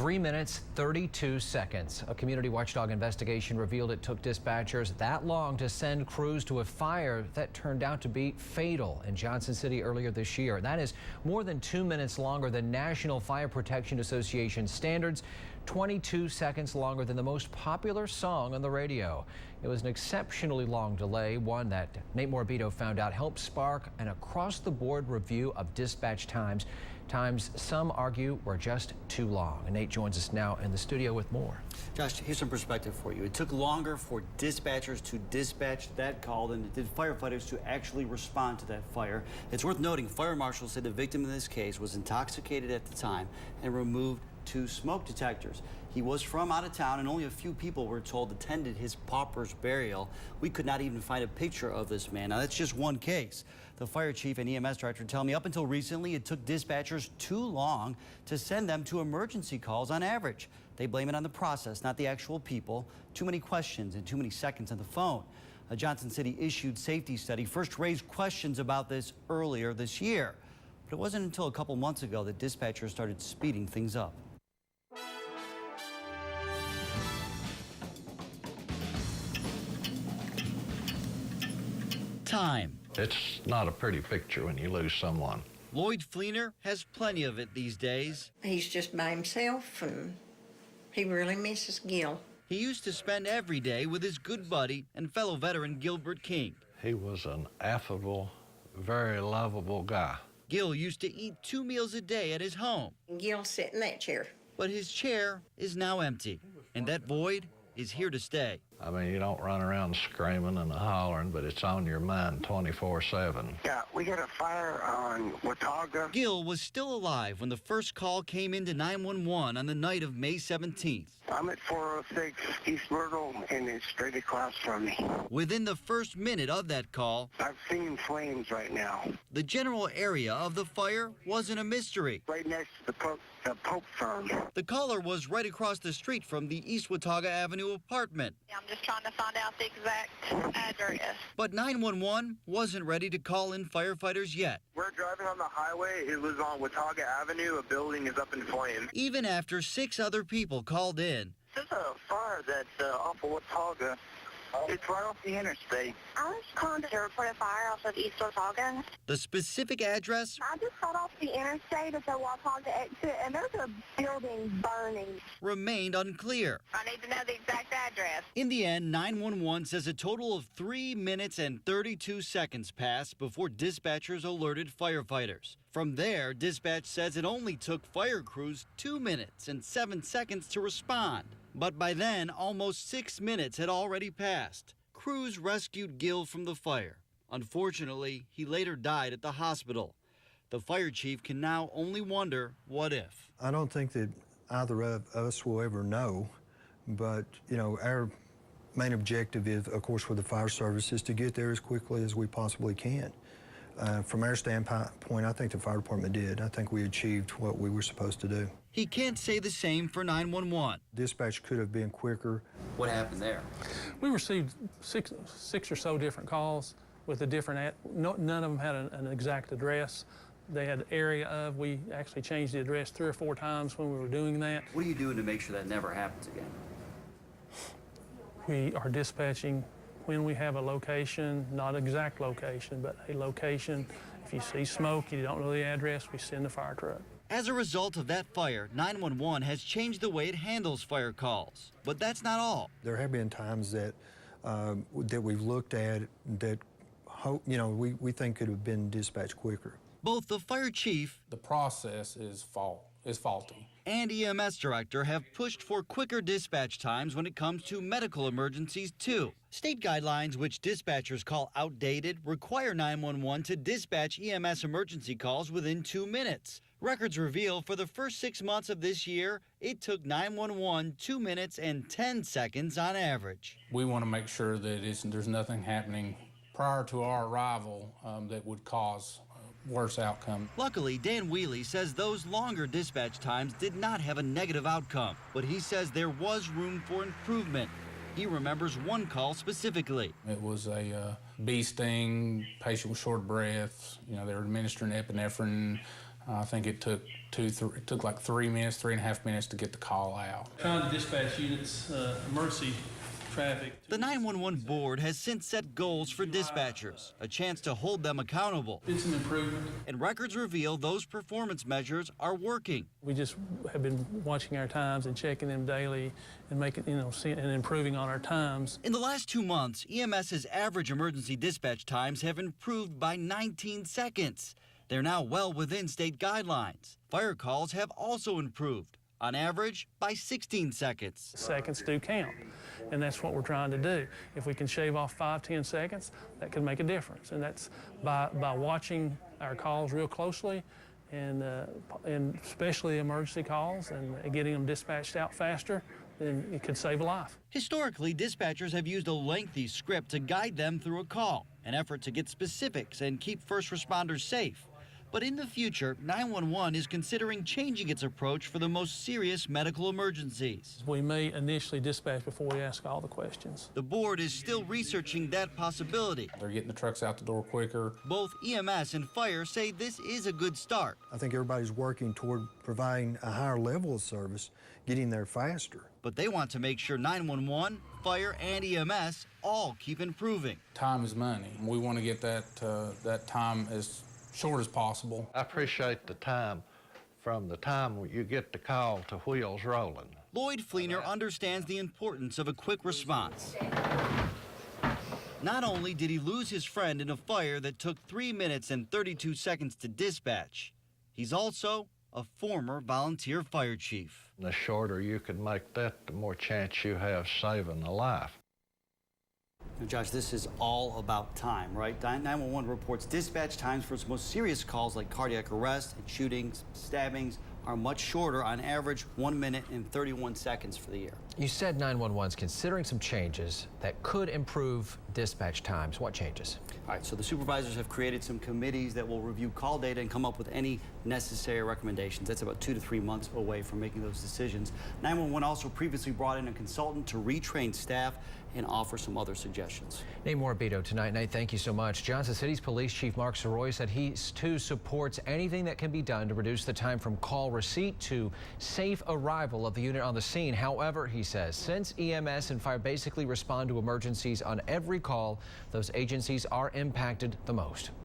3 minutes, 32 seconds. A community watchdog investigation revealed it took dispatchers that long to send crews to a fire that turned out to be fatal in Johnson City earlier this year. That is more than 2 minutes longer than National Fire Protection Association standards, 22 seconds longer than the most popular song on the radio. It was an exceptionally long delay, one that Nate Morabito found out helped spark an across-the-board review of dispatch times some argue were just too long. And Nate joins us now in the studio with more. Josh, here's some perspective for you. It took longer for dispatchers to dispatch that call than it did firefighters to actually respond to that fire. It's worth noting, fire marshals said the victim in this case was intoxicated at the time and removed 2 smoke detectors. He was from out of town, and only a few people were told attended his pauper's burial. We could not even find a picture of this man. Now, that's just one case. The fire chief and EMS director tell me up until recently, it took dispatchers too long to send them to emergency calls on average. They blame it on the process, not the actual people. Too many questions and too many seconds on the phone. A Johnson City issued safety study first raised questions about this earlier this year. But it wasn't until a couple months ago that dispatchers started speeding things up. Time. It's not a pretty picture when you lose someone. Lloyd Fleener has plenty of it these days. He's just by himself, and he really misses Gil. He used to spend every day with his good buddy and fellow veteran Gilbert King. He was an affable, very lovable guy. Gil used to eat 2 meals a day at his home. Gil sat in that chair. But his chair is now empty, and that void is here to stay. I mean, you don't run around screaming and hollering, but it's on your mind 24/7. Yeah, we got a fire on Watauga. Gil was still alive when the first call came into 911 on the night of May 17th. I'm at 406 East Myrtle, and it's straight across from me. Within the first minute of that call, I've seen flames right now. the general area of the fire wasn't a mystery. Right next to the Pope firm. The caller was right across the street from the East Watauga Avenue apartment. I'm just trying to find out the exact address. But 911 wasn't ready to call in firefighters yet. We're driving on the highway. It was on Watauga Avenue. A building is up in flames. Even after 6 other people called in. There's a fire that's off of Watauga. It's right off the interstate. I was calling to report a fire off of East Watauga. The specific address I just got off the interstate at the Watauga exit, and there's a building burning. remained unclear. I need to know the exact address. In the end, 911 says a total of 3 minutes and 32 seconds passed before dispatchers alerted firefighters. From there, dispatch says it only took fire crews 2 minutes and 7 seconds to respond. But by then, almost 6 minutes had already passed. Crews rescued Gil from the fire. Unfortunately, he later died at the hospital. The fire chief can now only wonder, what if? I don't think that either of us will ever know, but, you know, our main objective is, of course, for the fire service is to get there as quickly as we possibly can. From our standpoint, I think the fire department did. I think we achieved what we were supposed to do. He can't say the same for 911. Dispatch could have been quicker. What happened there? We received six or so different calls with a different, none of them had an exact address. They had area of, we actually changed the address 3 or 4 times when we were doing that. What are you doing to make sure that never happens again? We are dispatching when we have a location, not exact location, but a location. If you see smoke, you don't know the address, we send the fire truck. As a result of that fire, 911 has changed the way it handles fire calls. But that's not all. There have been times that that we've looked at that, we think could have been dispatched quicker. Both the fire chief, the process is faulty, and EMS director have pushed for quicker dispatch times when it comes to medical emergencies, too. State guidelines, which dispatchers call outdated, require 911 to dispatch EMS emergency calls within 2 minutes. Records reveal for the first 6 months of this year, it took 911 2 minutes and 10 seconds on average. We want to make sure that there's nothing happening prior to our arrival that would cause worse outcome. Luckily, Dan Wheely says those longer dispatch times did not have a negative outcome, but he says there was room for improvement. He remembers one call specifically. It was a bee sting, patient with short breath. You know, they were administering epinephrine. I think it took it took like 3 minutes, 3.5 minutes to get the call out. Trying to dispatch units, emergency traffic. The 911 board has since set goals for dispatchers, a chance to hold them accountable. Did some improvement. And records reveal those performance measures are working. We just have been watching our times and checking them daily and making, and improving on our times. In the last 2 months, EMS's average emergency dispatch times have improved by 19 seconds. They're now well within state guidelines. Fire calls have also improved, on average by 16 seconds. Seconds do count, and that's what we're trying to do. If we can shave off 5-10 seconds, that can make a difference, and that's by watching our calls real closely, and especially emergency calls, and getting them dispatched out faster, then it could save a life. Historically, dispatchers have used a lengthy script to guide them through a call, an effort to get specifics and keep first responders safe. But in the future, 911 is considering changing its approach for the most serious medical emergencies. We may initially dispatch before we ask all the questions. The board is still researching that possibility. They're getting the trucks out the door quicker. Both EMS and fire say this is a good start. I think everybody's working toward providing a higher level of service, getting there faster. But they want to make sure 911, fire, and EMS all keep improving. Time is money. We want to get that time as short as possible. I appreciate the time from the time you get the call to wheels rolling. Lloyd Fleener understands the importance of a quick response. Not only did he lose his friend in a fire that took 3 minutes and 32 seconds to dispatch, he's also a former volunteer fire chief. The shorter you can make that, the more chance you have saving a life. Now, Josh, this is all about time, right? 911 reports dispatch times for its most serious calls like cardiac arrest and shootings, stabbings are much shorter, on average 1 minute and 31 seconds for the year. You said 911's considering some changes that could improve dispatch times. What changes? All right, so the supervisors have created some committees that will review call data and come up with any necessary recommendations. That's about 2 to 3 months away from making those decisions. 911 also previously brought in a consultant to retrain staff and offer some other suggestions. Nate Morabito tonight. Nate, thank you so much. Johnson City's Police Chief Mark Soroy said he too supports anything that can be done to reduce the time from call receipt to safe arrival of the unit on the scene. However, he says, since EMS and fire basically respond to emergencies on every call, those agencies are impacted the most.